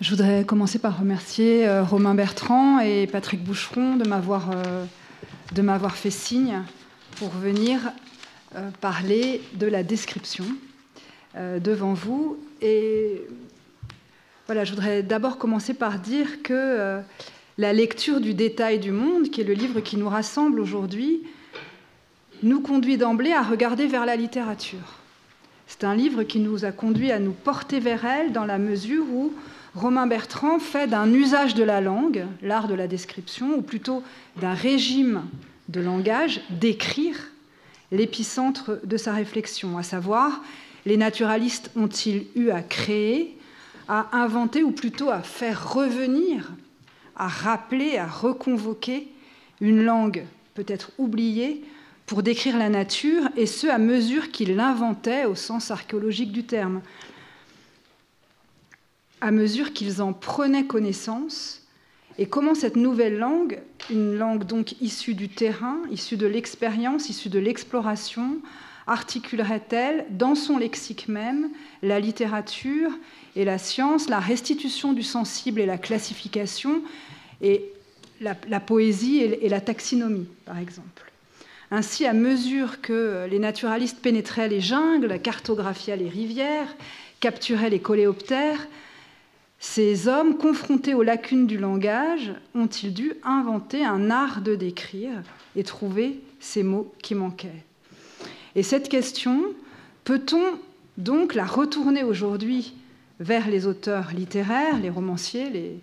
Je voudrais commencer par remercier Romain Bertrand et Patrick Boucheron de m'avoir fait signe pour venir parler de la description devant vous. Et voilà, je voudrais d'abord commencer par dire que la lecture du détail du monde, qui est le livre qui nous rassemble aujourd'hui, nous conduit d'emblée à regarder vers la littérature. C'est un livre qui nous a conduit à nous porter vers elle dans la mesure où Romain Bertrand fait d'un usage de la langue, l'art de la description, ou plutôt d'un régime de langage, d'écrire l'épicentre de sa réflexion, à savoir, les naturalistes ont-ils eu à créer, à inventer, ou plutôt à faire revenir, à rappeler, à reconvoquer une langue peut-être oubliée pour décrire la nature, et ce, à mesure qu'ils l'inventaient au sens archéologique du terme, à mesure qu'ils en prenaient connaissance, et comment cette nouvelle langue, une langue donc issue du terrain, issue de l'expérience, issue de l'exploration, articulerait-elle dans son lexique même la littérature et la science, la restitution du sensible et la classification, et la poésie et la taxinomie, par exemple. Ainsi, à mesure que les naturalistes pénétraient les jungles, cartographiaient les rivières, capturaient les coléoptères, ces hommes, confrontés aux lacunes du langage, ont-ils dû inventer un art de décrire et trouver ces mots qui manquaient? Et cette question, peut-on donc la retourner aujourd'hui vers les auteurs littéraires, les romanciers,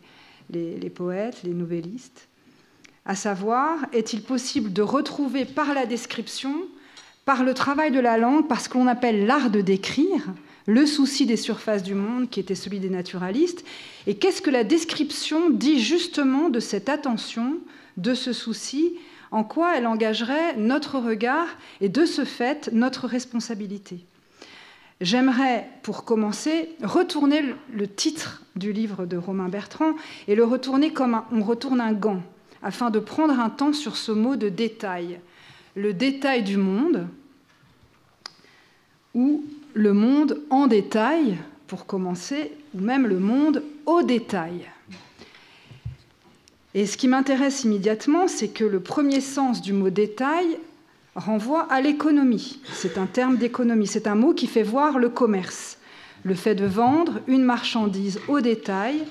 les poètes, les nouvellistes? À savoir, est-il possible de retrouver par la description, par le travail de la langue, par ce que l'on appelle l'art de décrire, le souci des surfaces du monde qui était celui des naturalistes, et qu'est-ce que la description dit justement de cette attention, de ce souci, en quoi elle engagerait notre regard et de ce fait notre responsabilité. J'aimerais, pour commencer, retourner le titre du livre de Romain Bertrand et le retourner comme on retourne un gant, afin de prendre un temps sur ce mot de détail. Le détail du monde, ou le monde en détail, pour commencer, ou même le monde au détail. Et ce qui m'intéresse immédiatement, c'est que le premier sens du mot détail renvoie à l'économie. C'est un terme d'économie, c'est un mot qui fait voir le commerce, le fait de vendre une marchandise au détail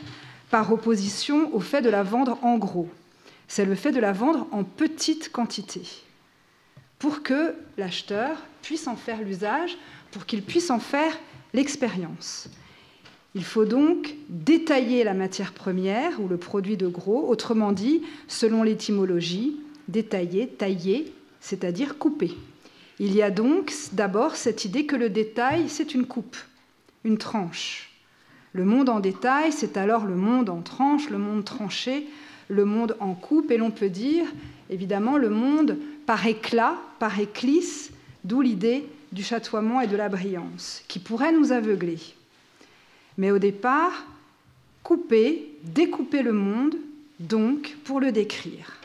par opposition au fait de la vendre en gros. C'est le fait de la vendre en petite quantité, pour que l'acheteur puisse en faire l'usage, pour qu'il puisse en faire l'expérience. Il faut donc détailler la matière première ou le produit de gros, autrement dit, selon l'étymologie, détailler, tailler, c'est-à-dire couper. Il y a donc d'abord cette idée que le détail, c'est une coupe, une tranche. Le monde en détail, c'est alors le monde en tranche, le monde tranché, le monde en coupe, et l'on peut dire, évidemment, le monde par éclat, par éclisse, d'où l'idée du chatoiement et de la brillance, qui pourrait nous aveugler. Mais au départ, couper, découper le monde, donc, pour le décrire.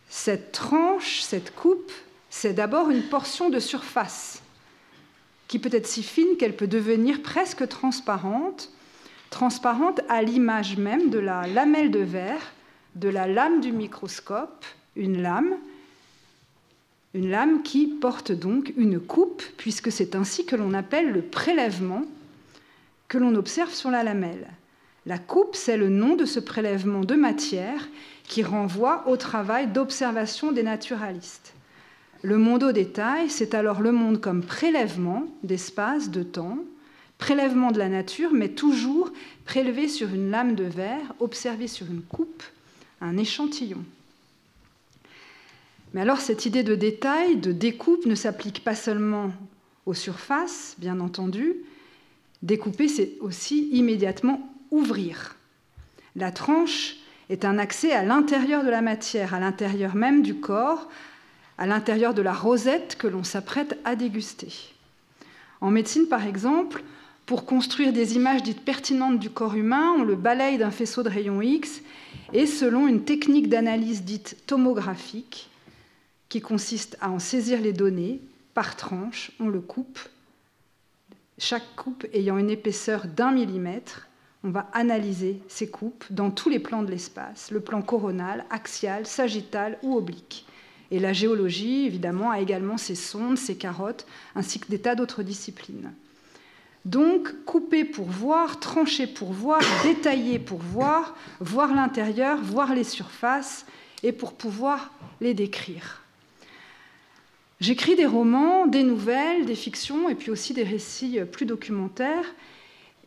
Cette tranche, cette coupe, c'est d'abord une portion de surface, qui peut être si fine qu'elle peut devenir presque transparente à l'image même de la lamelle de verre, de la lame du microscope, une lame qui porte donc une coupe, puisque c'est ainsi que l'on appelle le prélèvement que l'on observe sur la lamelle. La coupe, c'est le nom de ce prélèvement de matière qui renvoie au travail d'observation des naturalistes. Le monde au détail, c'est alors le monde comme prélèvement d'espace, de temps, prélèvement de la nature, mais toujours prélevé sur une lame de verre, observé sur une coupe, un échantillon. Mais alors cette idée de détail, de découpe, ne s'applique pas seulement aux surfaces, bien entendu. Découper, c'est aussi immédiatement ouvrir. La tranche est un accès à l'intérieur de la matière, à l'intérieur même du corps, à l'intérieur de la rosette que l'on s'apprête à déguster. En médecine, par exemple, pour construire des images dites pertinentes du corps humain, on le balaye d'un faisceau de rayons X et selon une technique d'analyse dite tomographique qui consiste à en saisir les données par tranche, on le coupe, chaque coupe ayant une épaisseur d'1 millimètre, On va analyser ces coupes dans tous les plans de l'espace, le plan coronal, axial, sagittal ou oblique. Et la géologie, évidemment, a également ses sondes, ses carottes, ainsi que des tas d'autres disciplines. Donc, couper pour voir, trancher pour voir, détailler pour voir l'intérieur, voir les surfaces, et pour pouvoir les décrire. J'écris des romans, des nouvelles, des fictions, et puis aussi des récits plus documentaires,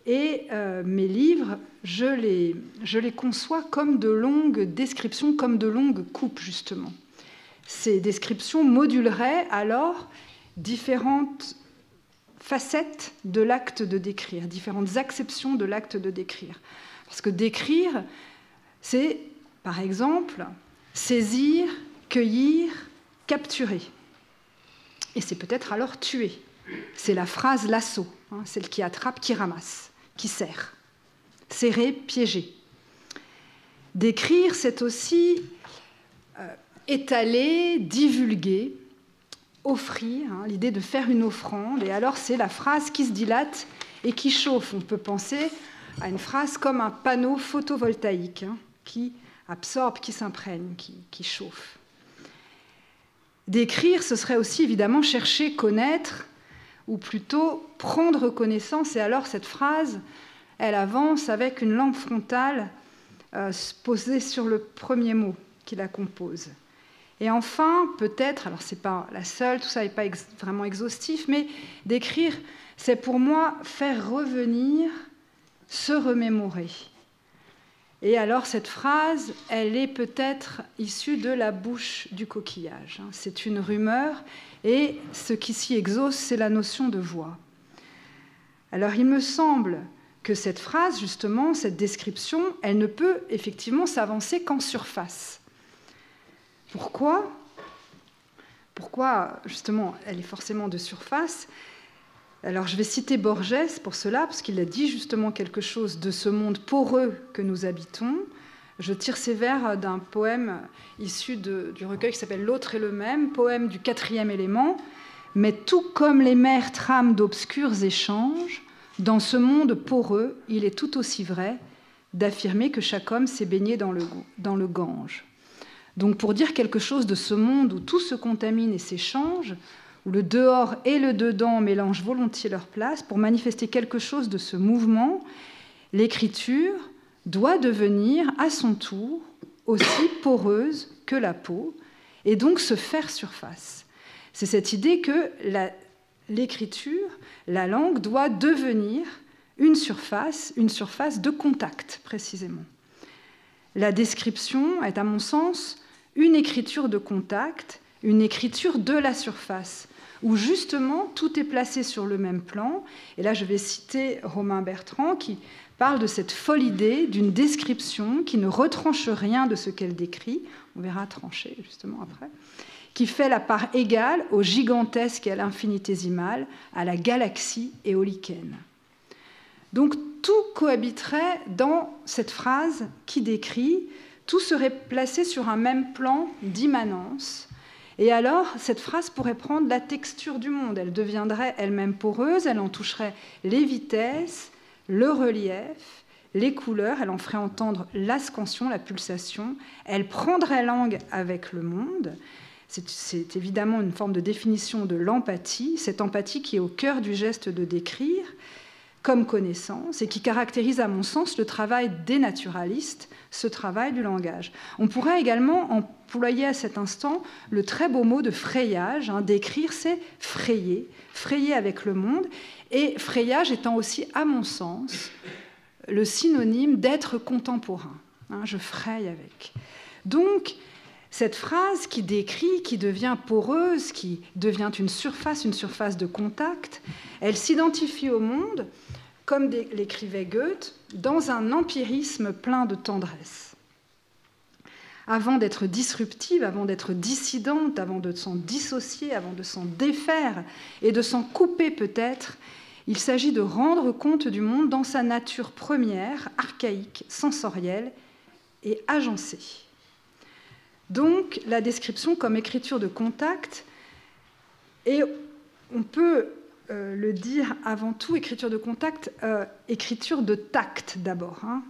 et mes livres, je les conçois comme de longues descriptions, comme de longues coupes, justement. Ces descriptions moduleraient alors différentes facettes de l'acte de décrire, différentes acceptions de l'acte de décrire. Parce que décrire, c'est, par exemple, saisir, cueillir, capturer. Et c'est peut-être alors tuer. C'est la phrase lasso, celle qui attrape, qui ramasse, qui serre. Serrer, piéger. Décrire, c'est aussi étaler, divulguer, offrir, l'idée de faire une offrande. Et alors, c'est la phrase qui se dilate et qui chauffe. On peut penser à une phrase comme un panneau photovoltaïque qui absorbe, qui s'imprègne, qui chauffe. Décrire, ce serait aussi évidemment chercher, connaître, ou plutôt prendre connaissance. Et alors cette phrase, elle avance avec une langue frontale posée sur le premier mot qui la compose. Et enfin, peut-être, alors c'est pas la seule, tout ça n'est pas vraiment exhaustif, mais décrire, c'est pour moi faire revenir, se remémorer. Et alors cette phrase, elle est peut-être issue de la bouche du coquillage. C'est une rumeur, et ce qui s'y exauce, c'est la notion de voix. Alors il me semble que cette phrase, justement, cette description, elle ne peut effectivement s'avancer qu'en surface. Pourquoi ? Pourquoi, justement, elle est forcément de surface ? Alors je vais citer Borges pour cela, parce qu'il a dit justement quelque chose de ce monde poreux que nous habitons. Je tire ces vers d'un poème issu du recueil qui s'appelle « L'autre et le même », poème du 4e élément. « Mais tout comme les mers trament d'obscurs échanges, dans ce monde poreux, il est tout aussi vrai d'affirmer que chaque homme s'est baigné dans le Gange. » Donc pour dire quelque chose de ce monde où tout se contamine et s'échange, où le dehors et le dedans mélangent volontiers leur place, pour manifester quelque chose de ce mouvement, l'écriture doit devenir à son tour aussi poreuse que la peau, et donc se faire surface. C'est cette idée que l'écriture, la langue, doit devenir une surface de contact, précisément. La description est, à mon sens, une écriture de contact, une écriture de la surface, où justement tout est placé sur le même plan. Et là, je vais citer Romain Bertrand, qui parle de cette folle idée d'une description qui ne retranche rien de ce qu'elle décrit, on verra trancher justement après, qui fait la part égale au gigantesque et à l'infinitésimal, à la galaxie éolienne. Donc tout cohabiterait dans cette phrase qui décrit, tout serait placé sur un même plan d'immanence. Et alors, cette phrase pourrait prendre la texture du monde. Elle deviendrait elle-même poreuse, elle en toucherait les vitesses, le relief, les couleurs, elle en ferait entendre la scansion, la pulsation, elle prendrait langue avec le monde. C'est évidemment une forme de définition de l'empathie, cette empathie qui est au cœur du geste de décrire, comme connaissance, et qui caractérise, à mon sens, le travail des naturalistes, ce travail du langage. On pourrait également employer à cet instant le très beau mot de frayage. Décrire, c'est frayer, frayer avec le monde, et frayage étant aussi, à mon sens, le synonyme d'être contemporain. Je fraye avec. Donc, cette phrase qui décrit, qui devient poreuse, qui devient une surface de contact, elle s'identifie au monde, comme l'écrivait Goethe, dans un empirisme plein de tendresse. Avant d'être disruptive, avant d'être dissidente, avant de s'en dissocier, avant de s'en défaire et de s'en couper peut-être, il s'agit de rendre compte du monde dans sa nature première, archaïque, sensorielle et agencée. Donc, la description comme écriture de contact, et on peut le dire avant tout, écriture de contact, écriture de tact d'abord. Hein.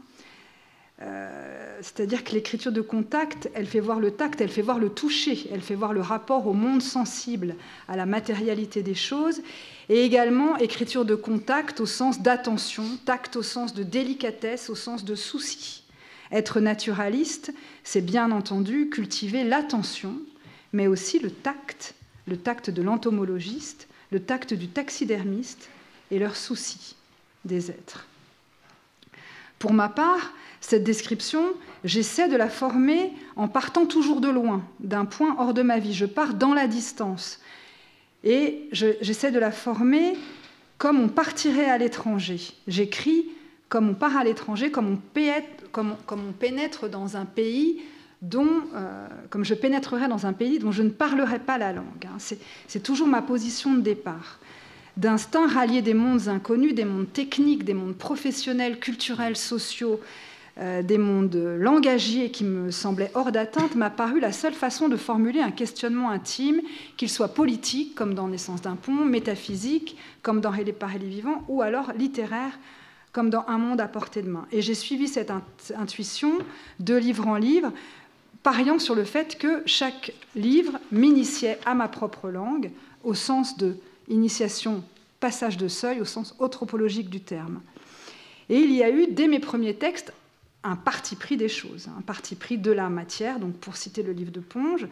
C'est-à-dire que l'écriture de contact, elle fait voir le tact, elle fait voir le toucher, elle fait voir le rapport au monde sensible, à la matérialité des choses, et également écriture de contact au sens d'attention, tact au sens de délicatesse, au sens de souci. Être naturaliste, c'est bien entendu cultiver l'attention, mais aussi le tact de l'entomologiste, le tact du taxidermiste et leur souci des êtres. Pour ma part, cette description, j'essaie de la former en partant toujours de loin, d'un point hors de ma vie. Je pars dans la distance. Et j'essaie de la former comme on partirait à l'étranger. J'écris comme on part à l'étranger, comme on pénètre dans un pays comme je pénétrerais dans un pays dont je ne parlerai pas la langue. C'est toujours ma position de départ. D'instinct rallier des mondes inconnus, des mondes techniques, des mondes professionnels, culturels, sociaux, des mondes langagiers qui me semblaient hors d'atteinte, m'a paru la seule façon de formuler un questionnement intime, qu'il soit politique, comme dans Naissance d'un pont, métaphysique, comme dans Rêler par les vivants, ou alors littéraire, comme dans Un monde à portée de main. Et j'ai suivi cette intuition de livre en livre, pariant sur le fait que chaque livre m'initiait à ma propre langue, au sens de initiation, passage de seuil, au sens anthropologique du terme. Et il y a eu, dès mes premiers textes, un parti pris des choses, un parti pris de la matière, donc pour citer le livre de Ponge,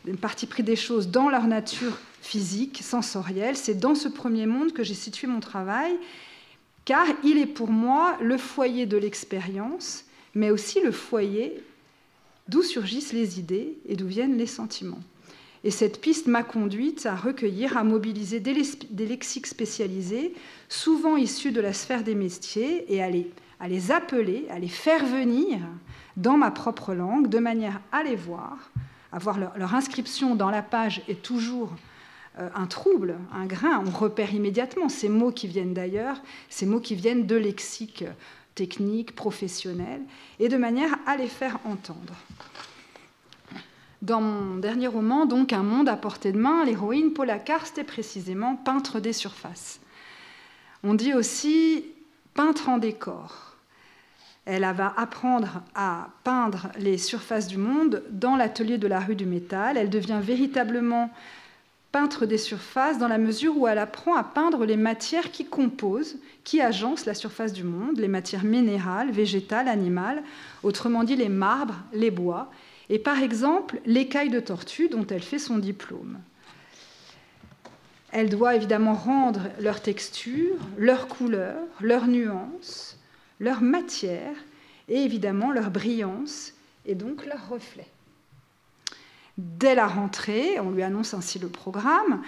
un parti pris des choses dans leur nature physique, sensorielle. C'est dans ce premier monde que j'ai situé mon travail, car il est pour moi le foyer de l'expérience, mais aussi le foyer d'où surgissent les idées et d'où viennent les sentiments. Et cette piste m'a conduite à recueillir, à mobiliser des lexiques spécialisés, souvent issus de la sphère des métiers, et à les appeler, à les faire venir dans ma propre langue, de manière à les voir, à voir leur inscription dans la page est toujours un trouble, un grain. On repère immédiatement ces mots qui viennent d'ailleurs, ces mots qui viennent de lexiques techniques, professionnels, et de manière à les faire entendre. Dans mon dernier roman, donc Un monde à portée de main, l'héroïne Paula Karst est précisément peintre des surfaces. On dit aussi peintre en décor. Elle va apprendre à peindre les surfaces du monde dans l'atelier de la rue du Métal. Elle devient véritablement peintre des surfaces dans la mesure où elle apprend à peindre les matières qui composent, qui agencent la surface du monde, les matières minérales, végétales, animales, autrement dit les marbres, les bois, et par exemple l'écaille de tortue dont elle fait son diplôme. Elle doit évidemment rendre leur texture, leur couleur, leur nuance, leur matière et évidemment leur brillance et donc leur reflet. Dès la rentrée, on lui annonce ainsi le programme,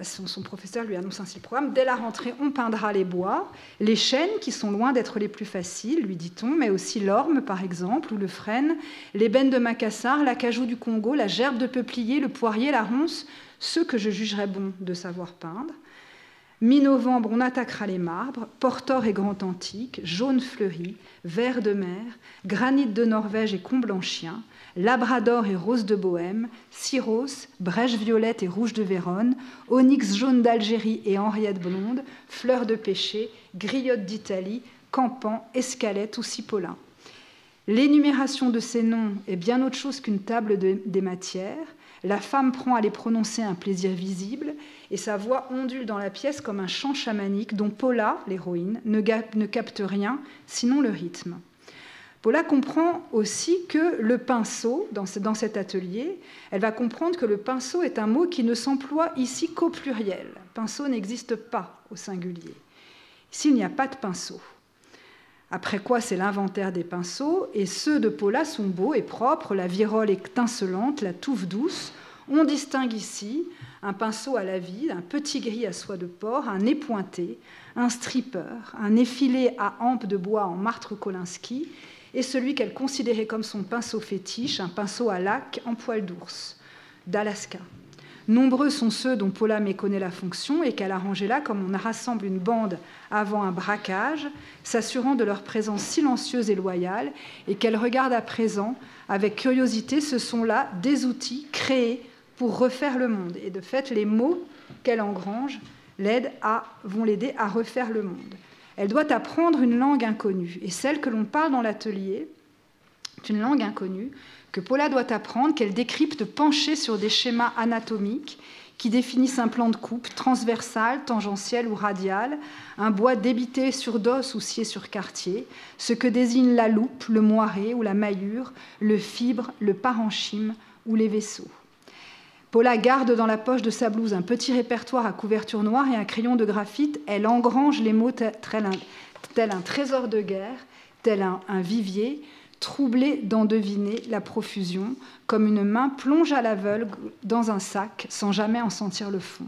son professeur lui annonce ainsi le programme, dès la rentrée on peindra les bois, les chênes qui sont loin d'être les plus faciles, lui dit-on, mais aussi l'orme par exemple, ou le frêne, l'ébène de Macassar, l'acajou du Congo, la gerbe de peuplier, le poirier, la ronce, ceux que je jugerais bon de savoir peindre. Mi-novembre, on attaquera les marbres, portor et grand antique, jaune fleuri, vert de mer, granit de Norvège et comblanchien, labrador et rose de Bohême, cirrhos, brèche violette et rouge de Vérone, onyx jaune d'Algérie et henriette blonde, fleur de pêcher, griotte d'Italie, campan, escalette ou cipolin. L'énumération de ces noms est bien autre chose qu'une table des matières. La femme prend à les prononcer un plaisir visible et sa voix ondule dans la pièce comme un chant chamanique dont Paula, l'héroïne, ne capte rien, sinon le rythme. Paula comprend aussi que le pinceau, dans cet atelier, elle va comprendre que le pinceau est un mot qui ne s'emploie ici qu'au pluriel. Pinceau n'existe pas au singulier. Ici, il n'y a pas de pinceau. Après quoi, c'est l'inventaire des pinceaux, et ceux de Paula sont beaux et propres, la virole est étincelante, la touffe douce. On distingue ici un pinceau à la vide, un petit gris à soie de porc, un nez pointé, un stripper, un effilé à hampe de bois en martre Kolinsky, et celui qu'elle considérait comme son pinceau fétiche, un pinceau à laque en poil d'ours, d'Alaska. Nombreux sont ceux dont Paula méconnaît la fonction et qu'elle a rangés là comme on rassemble une bande avant un braquage, s'assurant de leur présence silencieuse et loyale, et qu'elle regarde à présent avec curiosité. Ce sont là des outils créés pour refaire le monde. Et de fait, les mots qu'elle engrange vont l'aider à refaire le monde. Elle doit apprendre une langue inconnue. Et celle que l'on parle dans l'atelier est une langue inconnue que Paula doit apprendre, qu'elle décrypte penchée sur des schémas anatomiques qui définissent un plan de coupe transversal, tangentiel ou radial, un bois débité sur d'os ou scié sur quartier, ce que désignent la loupe, le moiré ou la maillure, le fibre, le parenchyme ou les vaisseaux. Paula garde dans la poche de sa blouse un petit répertoire à couverture noire et un crayon de graphite. Elle engrange les mots tel un trésor de guerre, tel un vivier, troublée d'en deviner la profusion, comme une main plonge à l'aveugle dans un sac sans jamais en sentir le fond.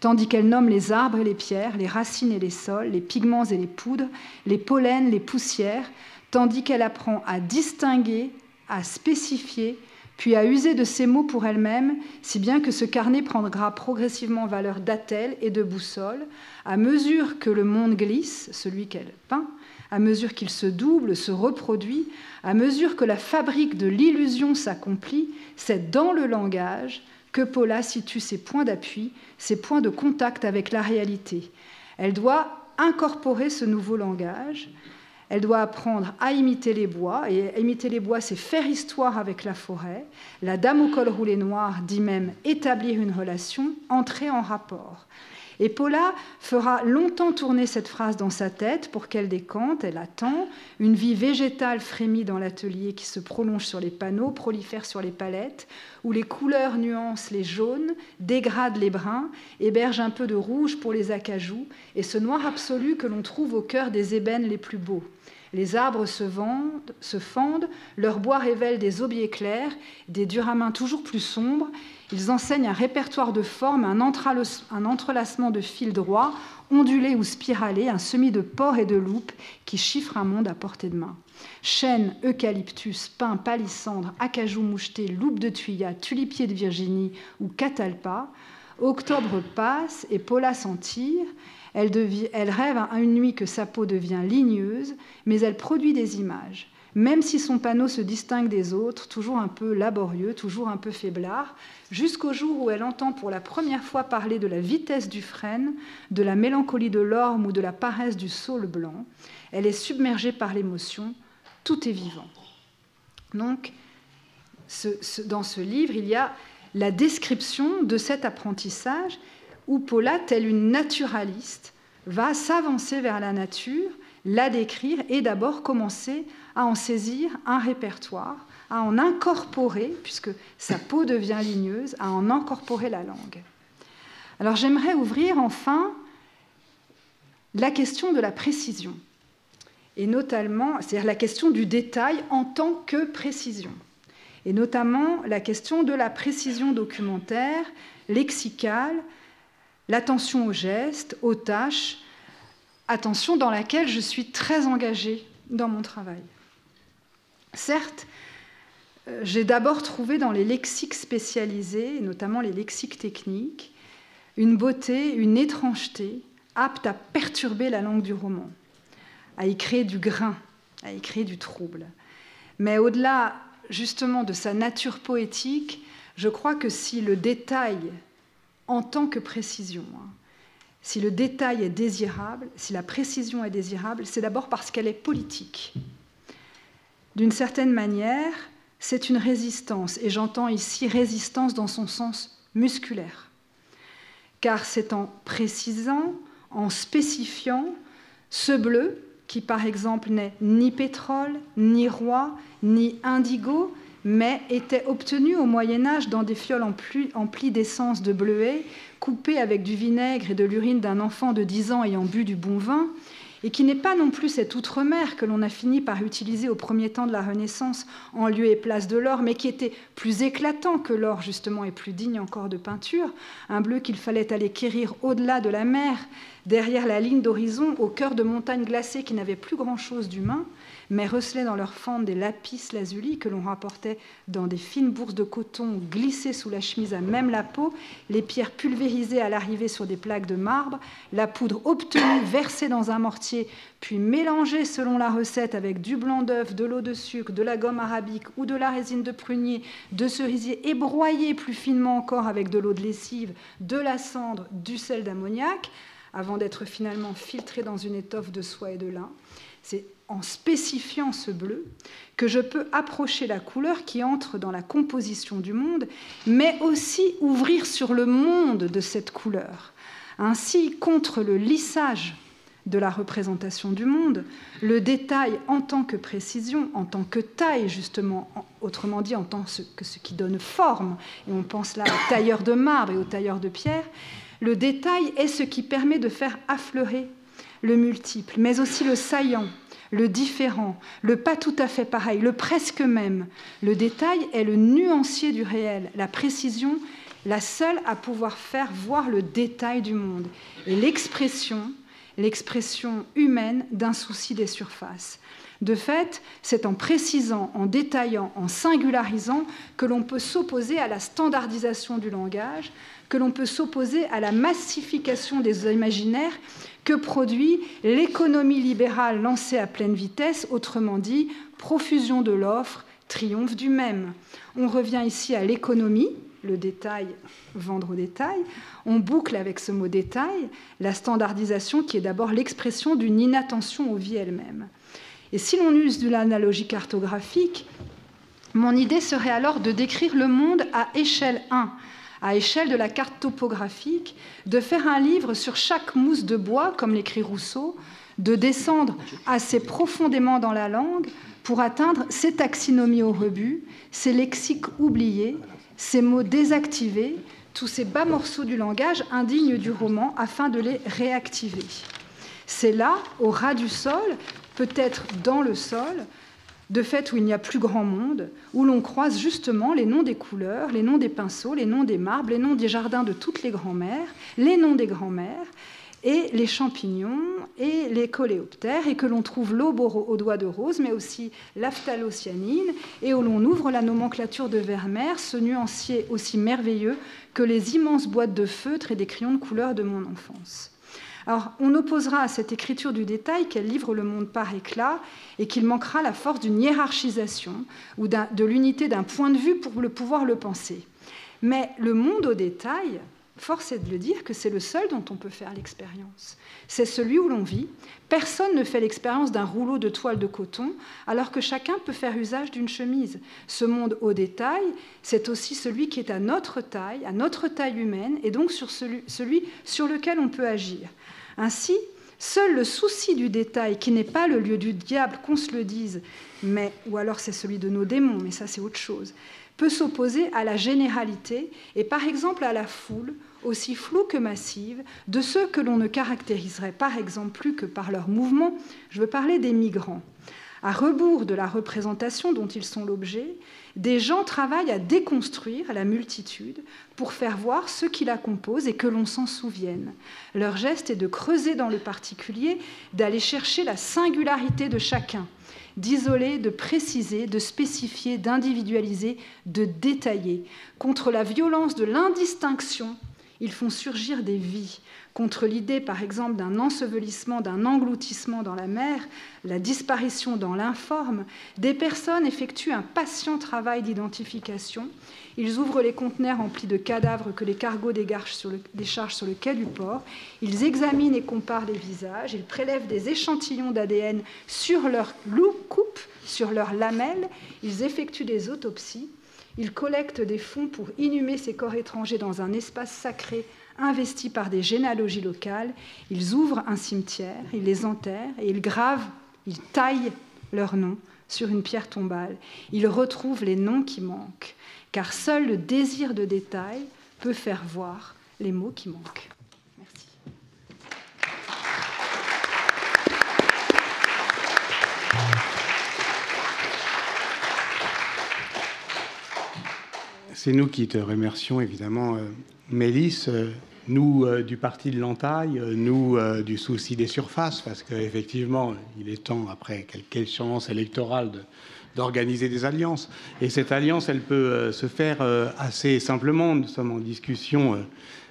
Tandis qu'elle nomme les arbres et les pierres, les racines et les sols, les pigments et les poudres, les pollens, les poussières, tandis qu'elle apprend à distinguer, à spécifier, puis à user de ces mots pour elle-même, si bien que ce carnet prendra progressivement valeur d'attelle et de boussole, à mesure que le monde glisse, celui qu'elle peint, à mesure qu'il se double, se reproduit, à mesure que la fabrique de l'illusion s'accomplit, c'est dans le langage que Paula situe ses points d'appui, ses points de contact avec la réalité. Elle doit incorporer ce nouveau langage, elle doit apprendre à imiter les bois, et imiter les bois, c'est faire histoire avec la forêt. La dame au col roulé noir dit même établir une relation, entrer en rapport. Et Paula fera longtemps tourner cette phrase dans sa tête pour qu'elle décante, elle attend. Une vie végétale frémit dans l'atelier qui se prolonge sur les panneaux, prolifère sur les palettes, où les couleurs nuancent les jaunes, dégradent les bruns, hébergent un peu de rouge pour les acajou, et ce noir absolu que l'on trouve au cœur des ébènes les plus beaux. Les arbres se fendent, leur bois révèle des aubiers clairs, des duramins toujours plus sombres. Ils enseignent un répertoire de formes, un entrelacement de fils droits, ondulés ou spiralés, un semis de pores et de loupes qui chiffrent un monde à portée de main. Chênes, eucalyptus, pins, palissandres, acajou moucheté, loupe de thuya, tulipier de Virginie ou catalpa. Octobre passe et Paula s'en tire. Elle rêve à une nuit que sa peau devient ligneuse, mais elle produit des images. Même si son panneau se distingue des autres, toujours un peu laborieux, toujours un peu faiblard, jusqu'au jour où elle entend pour la première fois parler de la vitesse du frêne, de la mélancolie de l'orme ou de la paresse du saule blanc. Elle est submergée par l'émotion, tout est vivant. Donc, dans ce livre, il y a la description de cet apprentissage où Paula, telle une naturaliste, va s'avancer vers la nature, la décrire et d'abord commencer à en saisir un répertoire, à en incorporer, puisque sa peau devient ligneuse, à en incorporer la langue. Alors j'aimerais ouvrir enfin la question de la précision, et notamment, c'est-à-dire la question du détail en tant que précision, et notamment la question de la précision documentaire, lexicale, l'attention aux gestes, aux tâches, attention dans laquelle je suis très engagée dans mon travail. Certes, j'ai d'abord trouvé dans les lexiques spécialisés, notamment les lexiques techniques, une beauté, une étrangeté apte à perturber la langue du roman, à y créer du grain, à y créer du trouble. Mais au-delà justement de sa nature poétique, je crois que si le détail en tant que précision, si le détail est désirable, si la précision est désirable, c'est d'abord parce qu'elle est politique. D'une certaine manière, c'est une résistance, et j'entends ici résistance dans son sens musculaire. Car c'est en précisant, en spécifiant, ce bleu, qui par exemple n'est ni pétrole, ni roi, ni indigo, mais était obtenu au Moyen-Âge dans des fioles emplies d'essence de bleuet, coupées avec du vinaigre et de l'urine d'un enfant de 10 ans ayant bu du bon vin, et qui n'est pas non plus cette outre-mer que l'on a fini par utiliser au premier temps de la Renaissance en lieu et place de l'or, mais qui était plus éclatant que l'or justement et plus digne encore de peinture, un bleu qu'il fallait aller quérir au-delà de la mer, derrière la ligne d'horizon, au cœur de montagnes glacées qui n'avaient plus grand-chose d'humain, mais recelaient dans leur fente des lapis lazuli que l'on rapportait dans des fines bourses de coton glissées sous la chemise à même la peau, les pierres pulvérisées à l'arrivée sur des plaques de marbre, la poudre obtenue versée dans un mortier, puis mélangée selon la recette avec du blanc d'œuf, de l'eau de sucre, de la gomme arabique ou de la résine de prunier, de cerisier, et broyée plus finement encore avec de l'eau de lessive, de la cendre, du sel d'ammoniac, avant d'être finalement filtrée dans une étoffe de soie et de lin. C'est en spécifiant ce bleu que je peux approcher la couleur qui entre dans la composition du monde, mais aussi ouvrir sur le monde de cette couleur. Ainsi, contre le lissage de la représentation du monde, le détail en tant que précision, en tant que taille justement, autrement dit en tant que ce qui donne forme, et on pense là aux tailleurs de marbre et aux tailleurs de pierre, le détail est ce qui permet de faire affleurer le multiple, mais aussi le saillant, le différent, le pas tout à fait pareil, le presque même. Le détail est le nuancier du réel, la précision, la seule à pouvoir faire voir le détail du monde. Et l'expression humaine d'un souci des surfaces. De fait, c'est en précisant, en détaillant, en singularisant que l'on peut s'opposer à la standardisation du langage, que l'on peut s'opposer à la massification des imaginaires que produit l'économie libérale lancée à pleine vitesse, autrement dit, profusion de l'offre, triomphe du même. On revient ici à l'économie, le détail, vendre au détail. On boucle avec ce mot détail la standardisation qui est d'abord l'expression d'une inattention aux vies elles-mêmes. Et si l'on use de l'analogie cartographique, mon idée serait alors de décrire le monde à échelle 1, à échelle de la carte topographique, de faire un livre sur chaque mousse de bois, comme l'écrit Rousseau, de descendre assez profondément dans la langue pour atteindre ces taxinomies au rebut, ces lexiques oubliés, ces mots désactivés, tous ces bas morceaux du langage indignes du roman, afin de les réactiver. C'est là, au ras du sol, peut-être dans le sol, de fait où il n'y a plus grand monde, où l'on croise justement les noms des couleurs, les noms des pinceaux, les noms des marbres, les noms des jardins de toutes les grand-mères, les noms des grands-mères, et les champignons et les coléoptères, et que l'on trouve l'aube aux doigts de rose, mais aussi l'aphthalocyanine, et où l'on ouvre la nomenclature de Vermeer, ce nuancier aussi merveilleux que les immenses boîtes de feutre et des crayons de couleur de mon enfance. Alors, on opposera à cette écriture du détail qu'elle livre le monde par éclats et qu'il manquera la force d'une hiérarchisation ou de l'unité d'un point de vue pour pouvoir le penser. Mais le monde au détail, force est de le dire que c'est le seul dont on peut faire l'expérience. C'est celui où l'on vit. Personne ne fait l'expérience d'un rouleau de toile de coton, alors que chacun peut faire usage d'une chemise. Ce monde au détail, c'est aussi celui qui est à notre taille humaine, et donc celui sur lequel on peut agir. Ainsi, seul le souci du détail, qui n'est pas le lieu du diable, qu'on se le dise, ou alors c'est celui de nos démons, mais ça c'est autre chose, peut s'opposer à la généralité et par exemple à la foule, aussi floue que massive, de ceux que l'on ne caractériserait par exemple plus que par leur mouvement. Je veux parler des migrants. À rebours de la représentation dont ils sont l'objet, des gens travaillent à déconstruire la multitude pour faire voir ce qui la compose et que l'on s'en souvienne. Leur geste est de creuser dans le particulier, d'aller chercher la singularité de chacun, d'isoler, de préciser, de spécifier, d'individualiser, de détailler. Contre la violence de l'indistinction, ils font surgir des vies. Contre l'idée, par exemple, d'un ensevelissement, d'un engloutissement dans la mer, la disparition dans l'informe, des personnes effectuent un patient travail d'identification. Ils ouvrent les conteneurs remplis de cadavres que les cargos déchargent sur le quai du port. Ils examinent et comparent les visages. Ils prélèvent des échantillons d'ADN sur leur coupe, sur leurs lamelles. Ils effectuent des autopsies. Ils collectent des fonds pour inhumer ces corps étrangers dans un espace sacré investis par des généalogies locales. Ils ouvrent un cimetière, ils les enterrent et ils gravent, ils taillent leurs noms sur une pierre tombale. Ils retrouvent les noms qui manquent, car seul le désir de détail peut faire voir les mots qui manquent. Merci. C'est nous qui te remercions, évidemment, Mélisse. Nous, du parti de l'entaille, nous, du souci des surfaces, parce qu'effectivement, il est temps, après quelques échéances électorales, d'organiser des alliances. Et cette alliance, elle peut se faire assez simplement. Nous sommes en discussion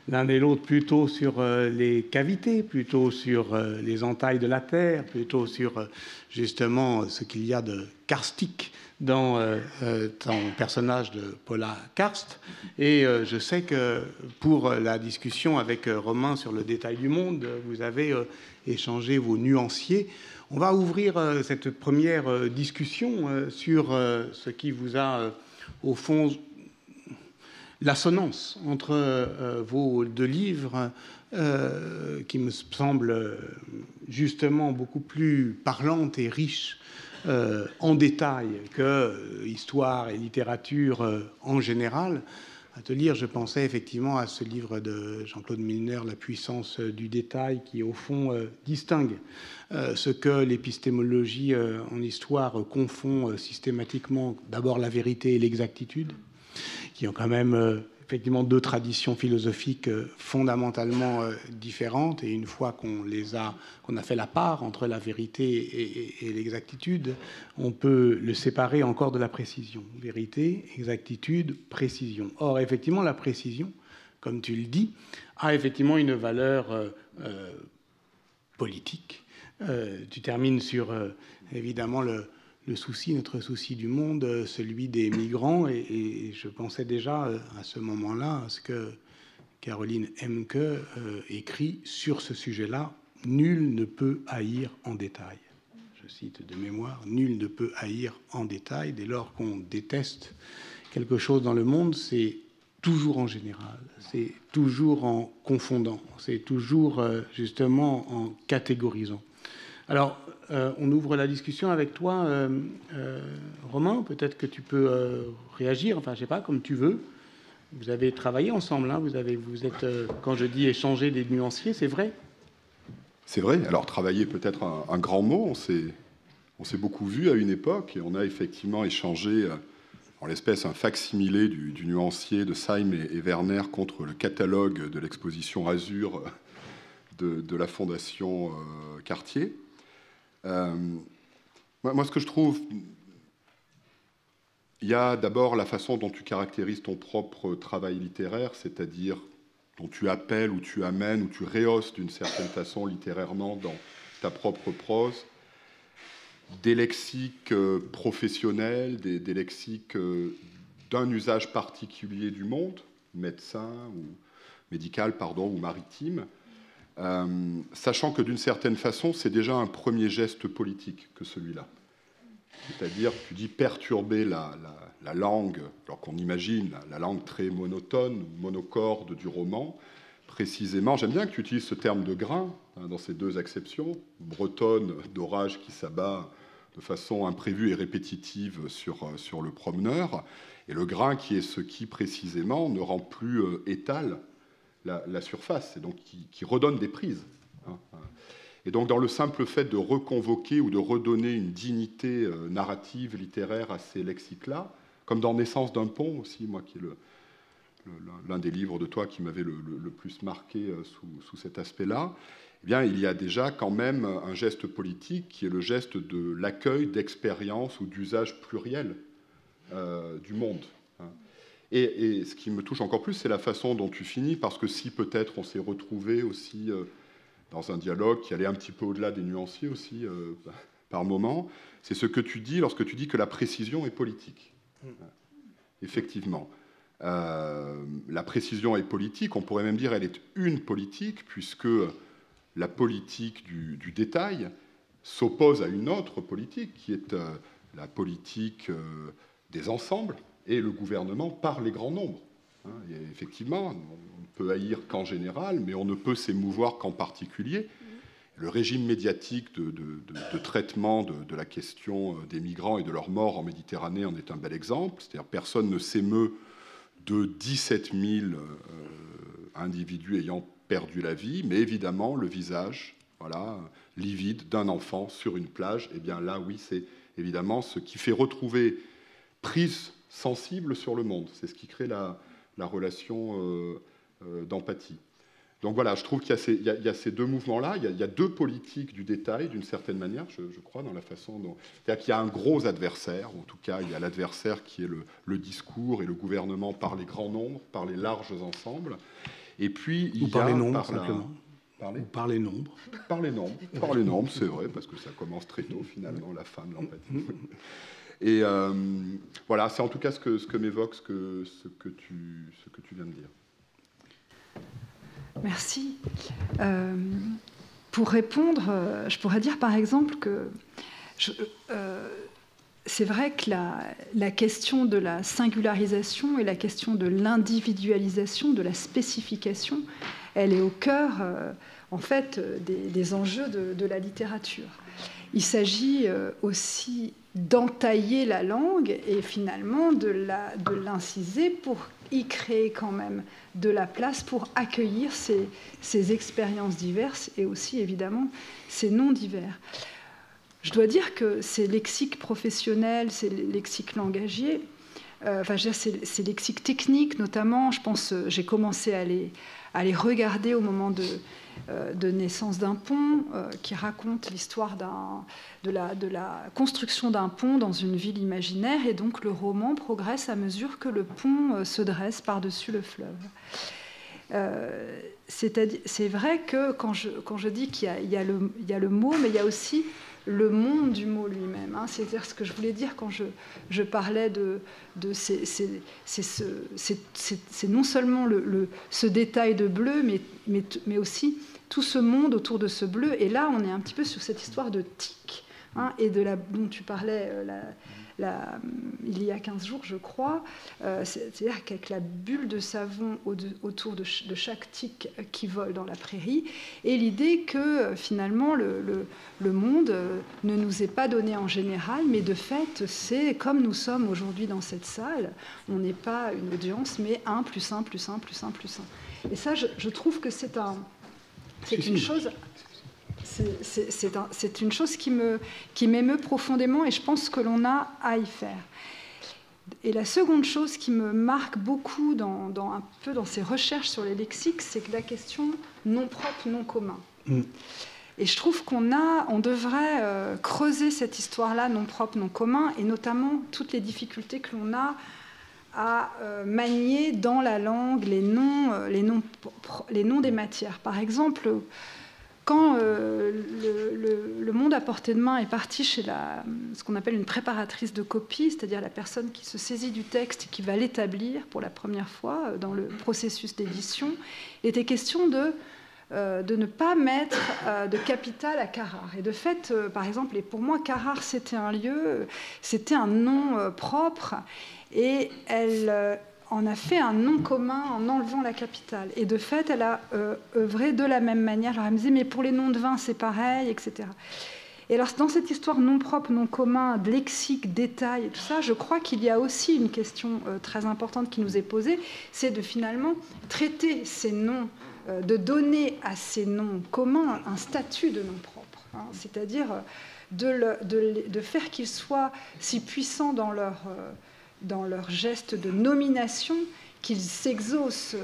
l'un et l'autre plutôt sur les cavités, plutôt sur les entailles de la Terre, plutôt sur justement ce qu'il y a de karstique dans ton personnage de Paula Karst. Et je sais que pour la discussion avec Romain sur le détail du monde, vous avez échangé vos nuanciers. On va ouvrir cette première discussion sur ce qui vous a, au fond, l'assonance entre vos deux livres qui me semblent justement beaucoup plus parlantes et riches en détail que histoire et littérature en général. À te lire, je pensais effectivement à ce livre de Jean-Claude Milner, La puissance du détail, qui au fond distingue ce que l'épistémologie en histoire confond systématiquement, d'abord la vérité et l'exactitude, qui ont quand même effectivement deux traditions philosophiques fondamentalement différentes. Et une fois qu'on a fait la part entre la vérité et l'exactitude, on peut le séparer encore de la précision. Vérité, exactitude, précision. Or, effectivement, la précision, comme tu le dis, a effectivement une valeur politique. Tu termines sur, évidemment, notre souci du monde, celui des migrants, et je pensais déjà à ce moment-là à ce que Caroline Emke écrit sur ce sujet-là: nul ne peut haïr en détail. Je cite de mémoire: nul ne peut haïr en détail. Dès lors qu'on déteste quelque chose dans le monde, c'est toujours en général, c'est toujours en confondant, c'est toujours justement en catégorisant. Alors, on ouvre la discussion avec toi, Romain. Peut-être que tu peux réagir, enfin, je ne sais pas, comme tu veux. Vous avez travaillé ensemble, hein, vous êtes, quand je dis échanger des nuanciers, c'est vrai? C'est vrai. Alors, travailler, peut-être un grand mot. On s'est beaucoup vu à une époque, et on a effectivement échangé, en l'espèce, un fac-similé du nuancier de Syme et Werner contre le catalogue de l'exposition Azur de la Fondation Cartier. Moi, ce que je trouve, il y a d'abord la façon dont tu caractérises ton propre travail littéraire, c'est-à-dire dont tu appelles ou tu amènes ou tu rehausses d'une certaine façon littérairement dans ta propre prose des lexiques professionnels, des lexiques d'un usage particulier du monde, médecin ou médical, pardon, ou maritime. Sachant que d'une certaine façon, c'est déjà un premier geste politique que celui-là. C'est-à-dire, tu dis perturber la langue, alors qu'on imagine la langue très monotone, monocorde du roman, précisément. J'aime bien que tu utilises ce terme de grain hein, dans ces deux acceptions, bretonne d'orage qui s'abat de façon imprévue et répétitive sur le promeneur, et le grain qui est ce qui, précisément, ne rend plus étale la surface, et donc qui redonne des prises. Et donc, dans le simple fait de reconvoquer ou de redonner une dignité narrative, littéraire à ces lexiques-là, comme dans Naissance d'un pont aussi, moi, qui est l'un des livres de toi qui m'avait le plus marqué sous cet aspect-là, eh bien, il y a déjà quand même un geste politique qui est le geste de l'accueil d'expériences ou d'usages pluriels du monde. Et ce qui me touche encore plus, c'est la façon dont tu finis, parce que si peut-être on s'est retrouvé aussi dans un dialogue qui allait un petit peu au-delà des nuanciers aussi, par moment, c'est ce que tu dis lorsque tu dis que la précision est politique. Effectivement. La précision est politique, on pourrait même dire elle est une politique, puisque la politique du détail s'oppose à une autre politique, qui est la politique des ensembles, et le gouvernement par les grands nombres. Et effectivement, on ne peut haïr qu'en général, mais on ne peut s'émouvoir qu'en particulier. Le régime médiatique de traitement de la question des migrants et de leur mort en Méditerranée en est un bel exemple. C'est-à-dire personne ne s'émeut de 17 000 individus ayant perdu la vie, mais évidemment, le visage voilà, livide d'un enfant sur une plage, eh bien là, oui, c'est évidemment ce qui fait retrouver prise sensible sur le monde. C'est ce qui crée la relation d'empathie. Donc voilà, je trouve qu'il y a ces deux mouvements-là, il y a deux politiques du détail, d'une certaine manière, je crois, dans la façon dont... C'est-à-dire qu'il y a un gros adversaire, ou en tout cas, il y a l'adversaire qui est le discours et le gouvernement par les grands nombres, par les larges ensemble, et puis il y a... par les nombres, simplement. Ou par les nombres. Par les nombres, c'est vrai, parce que ça commence très tôt, finalement, la fin de l'empathie. Et voilà, c'est en tout cas ce que m'évoque ce que tu viens de dire. Merci. Pour répondre, je pourrais dire par exemple que c'est vrai que la question de la singularisation et la question de l'individualisation, de la spécification, elle est au cœur en fait des enjeux de la littérature. Il s'agit aussi d'entailler la langue et finalement de l'inciser pour y créer quand même de la place pour accueillir ces expériences diverses et aussi évidemment ces noms divers. Je dois dire que ces lexiques professionnels, ces lexiques langagiers, ces lexiques techniques notamment, je pense, j'ai commencé à les regarder au moment de Naissance d'un pont, qui raconte l'histoire de la construction d'un pont dans une ville imaginaire, et donc le roman progresse à mesure que le pont se dresse par-dessus le fleuve. C'est vrai que quand je dis qu'il y a le mot, mais il y a aussi le monde du mot lui-même. Hein. C'est-à-dire ce que je voulais dire quand je parlais c'est non seulement ce détail de bleu, mais aussi tout ce monde autour de ce bleu. Et là, on est un petit peu sur cette histoire de tic, hein, et dont tu parlais il y a 15 jours, je crois. C'est-à-dire qu'avec la bulle de savon autour de chaque tic qui vole dans la prairie, et l'idée que finalement le monde ne nous est pas donné en général, mais de fait, c'est comme nous sommes aujourd'hui dans cette salle, on n'est pas une audience, mais 1 plus 1 plus 1 plus 1 plus 1. Et ça, je trouve que c'est une chose... C'est une chose qui m'émeut profondément, et je pense que l'on a à y faire. Et la seconde chose qui me marque beaucoup un peu dans ces recherches sur les lexiques, c'est que la question non propre, non commun. Et je trouve qu'on devrait creuser cette histoire-là, non propre, non commun, et notamment toutes les difficultés que l'on a à manier dans la langue les noms des matières. Par exemple, quand le monde à portée de main est parti chez ce qu'on appelle une préparatrice de copie, c'est-à-dire la personne qui se saisit du texte et qui va l'établir pour la première fois dans le processus d'édition, il était question de ne pas mettre de capital à Carrare. Et de fait, par exemple, et pour moi, Carrare, c'était un lieu, c'était un nom propre, et elle... en a fait un nom commun en enlevant la capitale. Et de fait, elle a œuvré de la même manière. Alors elle me disait, mais pour les noms de vin, c'est pareil, etc. Et alors, dans cette histoire non propre, non commun, de lexique, détail et tout ça, je crois qu'il y a aussi une question très importante qui nous est posée, c'est de finalement traiter ces noms, de donner à ces noms communs un statut de nom propre. Hein, c'est-à-dire de faire qu'ils soient si puissants dans leur geste de nomination, qu'ils s'exaucent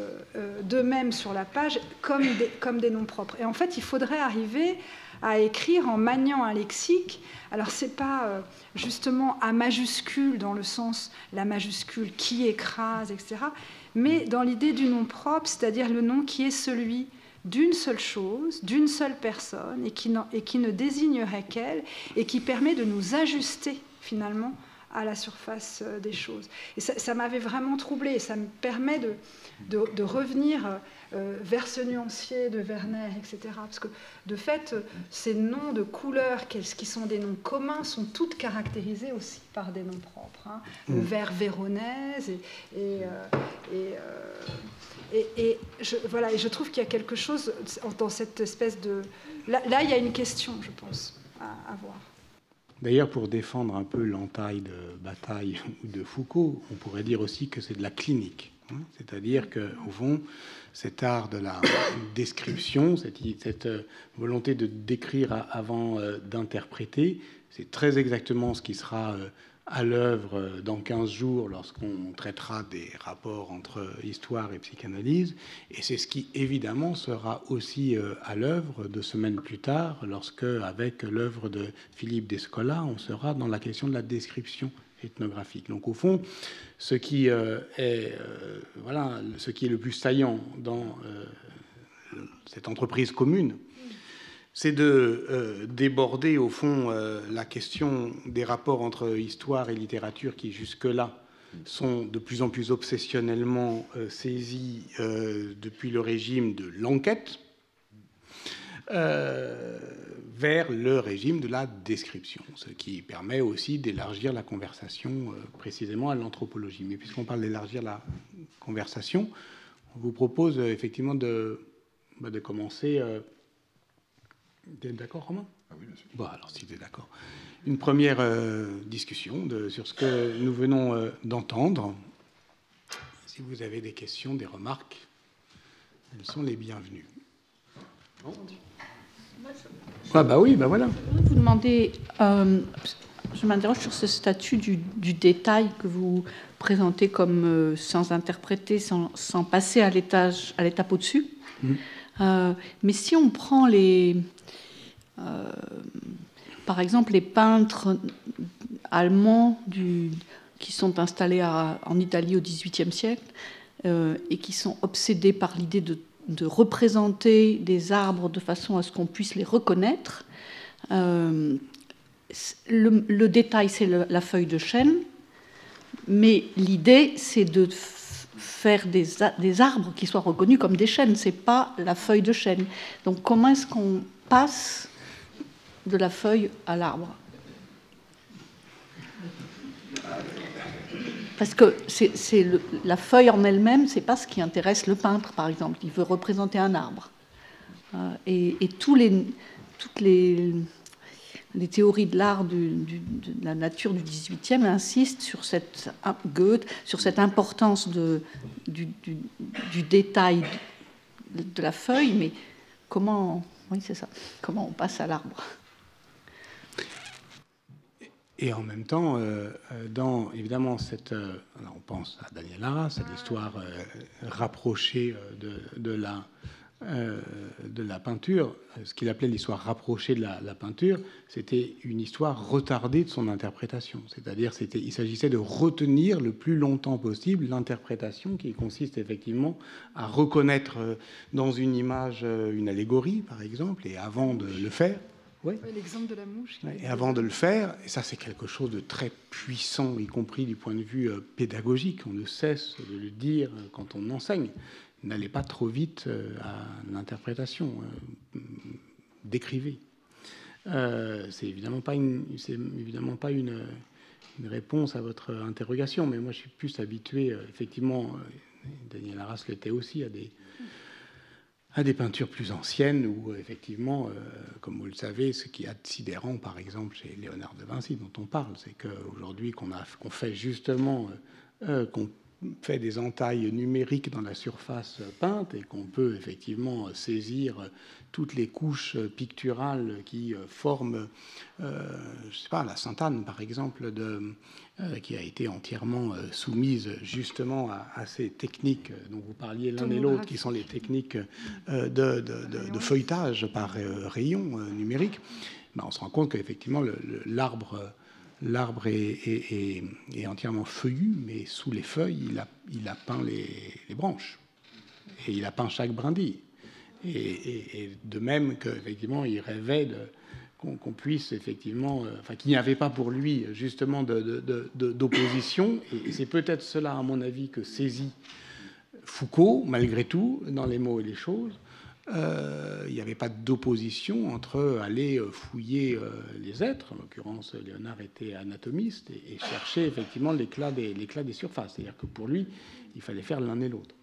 d'eux-mêmes sur la page comme des noms propres. Et en fait, il faudrait arriver à écrire en maniant un lexique. Alors, ce n'est pas justement à majuscule, dans le sens la majuscule qui écrase, etc., mais dans l'idée du nom propre, c'est-à-dire le nom qui est celui d'une seule chose, d'une seule personne, et qui ne désignerait qu'elle, et qui permet de nous ajuster, finalement, à la surface des choses. Et ça m'avait vraiment troublée, et ça me permet de revenir vers ce nuancier de Werner, etc. Parce que, de fait, ces noms de couleurs, qui sont des noms communs, sont toutes caractérisés aussi par des noms propres. Hein. Le vert véronèse, et je trouve qu'il y a quelque chose dans cette espèce de... Là, il y a une question, je pense, à voir. D'ailleurs, pour défendre un peu l'entaille de Bataille ou de Foucault, on pourrait dire aussi que c'est de la clinique. Hein, c'est-à-dire qu'au fond, cet art de la description, cette volonté de décrire avant d'interpréter, c'est très exactement ce qui sera à l'œuvre dans 15 jours lorsqu'on traitera des rapports entre histoire et psychanalyse, et c'est ce qui évidemment sera aussi à l'œuvre 2 semaines plus tard lorsque, avec l'œuvre de Philippe Descola, on sera dans la question de la description ethnographique. Donc au fond, ce qui est le plus saillant dans cette entreprise commune, c'est de déborder, au fond, la question des rapports entre histoire et littérature qui, jusque-là, sont de plus en plus obsessionnellement saisis depuis le régime de l'enquête, vers le régime de la description, ce qui permet aussi d'élargir la conversation précisément à l'anthropologie. Mais puisqu'on parle d'élargir la conversation, on vous propose effectivement de commencer... Vous êtes d'accord, Romain? Ah oui, bien sûr. Bon, alors si vous êtes d'accord. Une première discussion sur ce que nous venons d'entendre. Si vous avez des questions, des remarques, elles sont les bienvenues. Ah bah oui, bah voilà. Je voudrais vous demander, je m'interroge sur ce statut du détail que vous présentez comme sans interpréter, sans passer à l'étape au-dessus. Mais si on prend par exemple les peintres allemands qui sont installés en Italie au XVIIIe siècle et qui sont obsédés par l'idée de représenter des arbres de façon à ce qu'on puisse les reconnaître, le détail, c'est la feuille de chêne, mais l'idée, c'est de faire des arbres qui soient reconnus comme des chênes, c'est pas la feuille de chêne. Donc comment est-ce qu'on passe de la feuille à l'arbre? Parce que la feuille en elle-même, c'est pas ce qui intéresse le peintre, par exemple. Il veut représenter un arbre. Et toutes les théories de l'art de la nature du XVIIIe insistent sur cette importance du détail de la feuille, mais comment on passe à l'arbre? Et en même temps, dans évidemment alors on pense à Daniel Arras, à l'histoire rapprochée de la peinture, ce qu'il appelait l'histoire rapprochée de la peinture, c'était une histoire retardée de son interprétation. C'est-à-dire, il s'agissait de retenir le plus longtemps possible l'interprétation qui consiste effectivement à reconnaître dans une image une allégorie, par exemple, et avant de le faire. Oui. L'exemple de la mouche. Et avant de le faire, et ça c'est quelque chose de très puissant, y compris du point de vue pédagogique, on ne cesse de le dire quand on enseigne, n'allez pas trop vite à l'interprétation, décrivez. C'est évidemment pas une réponse à votre interrogation, mais moi je suis plus habitué, effectivement, Daniel Arras l'était aussi, à des peintures plus anciennes où, effectivement, comme vous le savez, ce qui est sidérant, par exemple, chez Léonard de Vinci, dont on parle, c'est qu'aujourd'hui, qu'on fait justement, qu'on fait des entailles numériques dans la surface peinte et qu'on peut effectivement saisir toutes les couches picturales qui forment, je sais pas, la Sainte-Anne, par exemple, qui a été entièrement soumise justement à ces techniques dont vous parliez l'un et l'autre, qui sont les techniques de feuilletage par rayon numérique. Ben, on se rend compte qu'effectivement l'arbre est entièrement feuillu, mais sous les feuilles, il a peint les branches et il a peint chaque brindille. Et de même qu'effectivement, il rêvait qu'on puisse effectivement, qu'il n'y avait pas pour lui justement d'opposition. Et c'est peut-être cela, à mon avis, que saisit Foucault, malgré tout, dans Les mots et les choses. Il n'y avait pas d'opposition entre aller fouiller les êtres, en l'occurrence Léonard était anatomiste, et chercher effectivement l'éclat des surfaces. C'est-à-dire que pour lui, il fallait faire l'un et l'autre.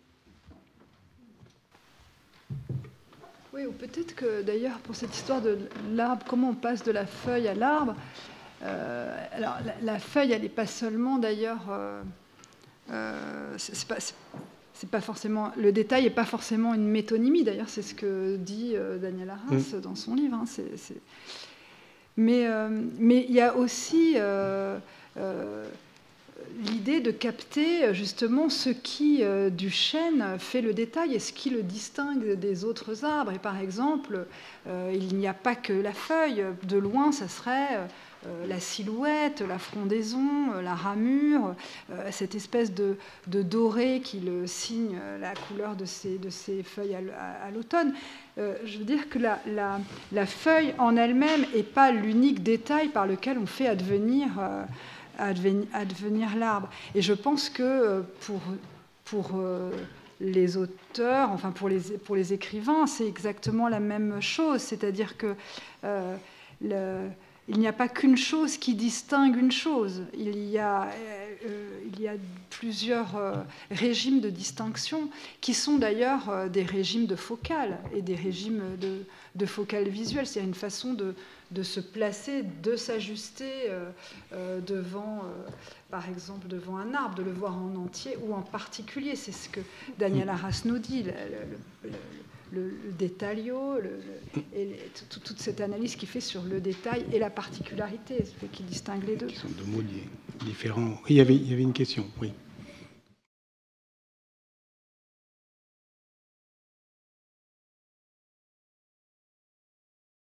Oui, ou peut-être que d'ailleurs pour cette histoire de l'arbre, comment on passe de la feuille à l'arbre, alors la feuille, elle n'est pas seulement d'ailleurs, c'est pas forcément, le détail n'est pas forcément une métonymie, d'ailleurs c'est ce que dit Daniel Arras dans son livre. Hein, mais il y a aussi l'idée de capter justement ce qui, du chêne, fait le détail et ce qui le distingue des autres arbres. Et par exemple, il n'y a pas que la feuille. De loin, ça serait la silhouette, la frondaison, la ramure, cette espèce de doré qui le signe la couleur de ces feuilles à l'automne. Je veux dire que la feuille en elle-même n'est pas l'unique détail par lequel on fait advenir l'arbre. Et je pense que pour les auteurs, enfin pour les écrivains, c'est exactement la même chose. C'est-à-dire que il n'y a pas qu'une chose qui distingue une chose. Il y a plusieurs régimes de distinction qui sont d'ailleurs des régimes de focale et des régimes de focale visuelle. C'est une façon de se placer, de s'ajuster devant, par exemple, devant un arbre, de le voir en entier ou en particulier. C'est ce que Daniel Arras nous dit, le détaillio, et toute cette analyse qu'il fait sur le détail et la particularité, ce qui distingue les deux. Qui sont deux mots différents. Il y avait une question, oui.